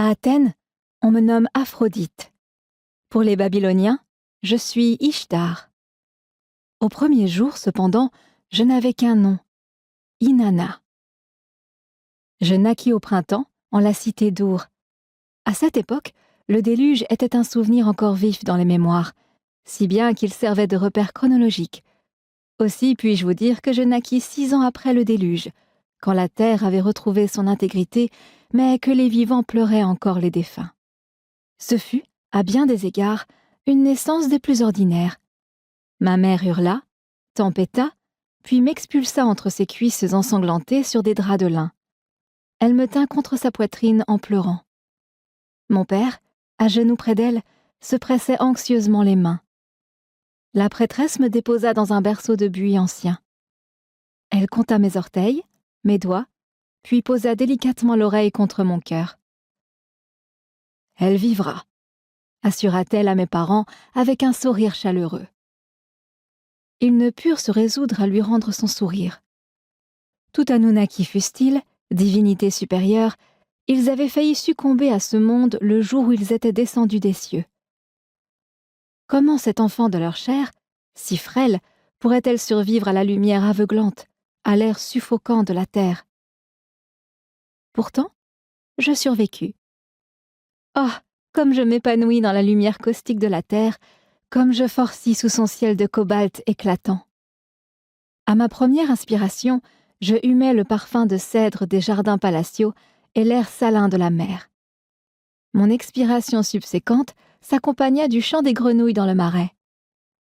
À Athènes, on me nomme Aphrodite. Pour les Babyloniens, je suis Ishtar. Au premier jour, cependant, je n'avais qu'un nom, Inanna. Je naquis au printemps, en la cité d'Our. À cette époque, le déluge était un souvenir encore vif dans les mémoires, si bien qu'il servait de repère chronologique. Aussi puis-je vous dire que je naquis 6 ans après le déluge, quand la terre avait retrouvé son intégrité, mais que les vivants pleuraient encore les défunts. Ce fut, à bien des égards, une naissance des plus ordinaires. Ma mère hurla, tempêta, puis m'expulsa entre ses cuisses ensanglantées sur des draps de lin. Elle me tint contre sa poitrine en pleurant. Mon père, à genoux près d'elle, se pressait anxieusement les mains. La prêtresse me déposa dans un berceau de buis ancien. Elle compta mes orteils, mes doigts, puis posa délicatement l'oreille contre mon cœur. « Elle vivra », assura-t-elle à mes parents avec un sourire chaleureux. Ils ne purent se résoudre à lui rendre son sourire. Tout Anunnaki fussent-ils, divinité supérieure, ils avaient failli succomber à ce monde le jour où ils étaient descendus des cieux. Comment cet enfant de leur chair, si frêle, pourrait-elle survivre à la lumière aveuglante, à l'air suffocant de la terre? Pourtant, je survécus. Oh, comme je m'épanouis dans la lumière caustique de la terre, comme je forcis sous son ciel de cobalt éclatant. À ma première inspiration, je humais le parfum de cèdre des jardins palatiaux et l'air salin de la mer. Mon expiration subséquente s'accompagna du chant des grenouilles dans le marais.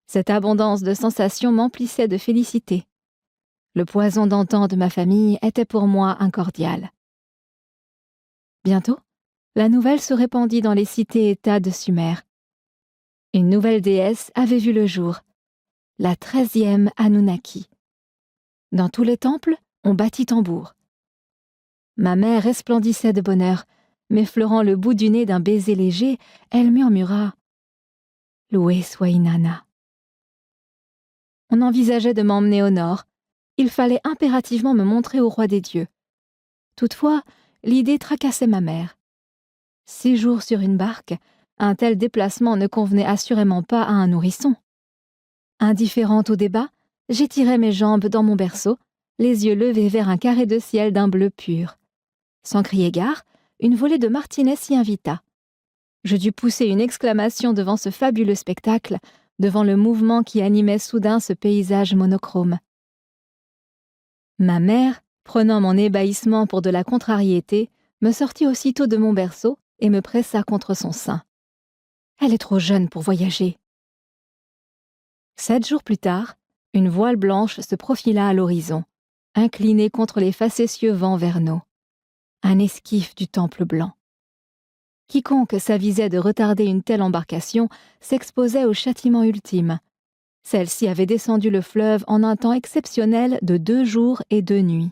Cette abondance de sensations m'emplissait de félicité. Le poison d'antan de ma famille était pour moi un cordial. Bientôt, la nouvelle se répandit dans les cités-États de Sumer. Une nouvelle déesse avait vu le jour, la 13e Anunnaki. Dans tous les temples, on battit tambour. Ma mère resplendissait de bonheur, m'effleurant le bout du nez d'un baiser léger, elle murmura « Loué soit Inanna ». On envisageait de m'emmener au nord. Il fallait impérativement me montrer au roi des dieux. Toutefois, l'idée tracassait ma mère. 6 jours sur une barque, un tel déplacement ne convenait assurément pas à un nourrisson. Indifférente au débat, j'étirai mes jambes dans mon berceau, les yeux levés vers un carré de ciel d'un bleu pur. Sans crier gare, une volée de martinets s'y invita. Je dus pousser une exclamation devant ce fabuleux spectacle, devant le mouvement qui animait soudain ce paysage monochrome. Ma mère, prenant mon ébahissement pour de la contrariété, me sortit aussitôt de mon berceau et me pressa contre son sein. Elle est trop jeune pour voyager. 7 jours plus tard, une voile blanche se profila à l'horizon, inclinée contre les facétieux vents vernaux. Un esquif du temple blanc. Quiconque s'avisait de retarder une telle embarcation s'exposait au châtiment ultime. Celle-ci avait descendu le fleuve en un temps exceptionnel de 2 jours et 2 nuits.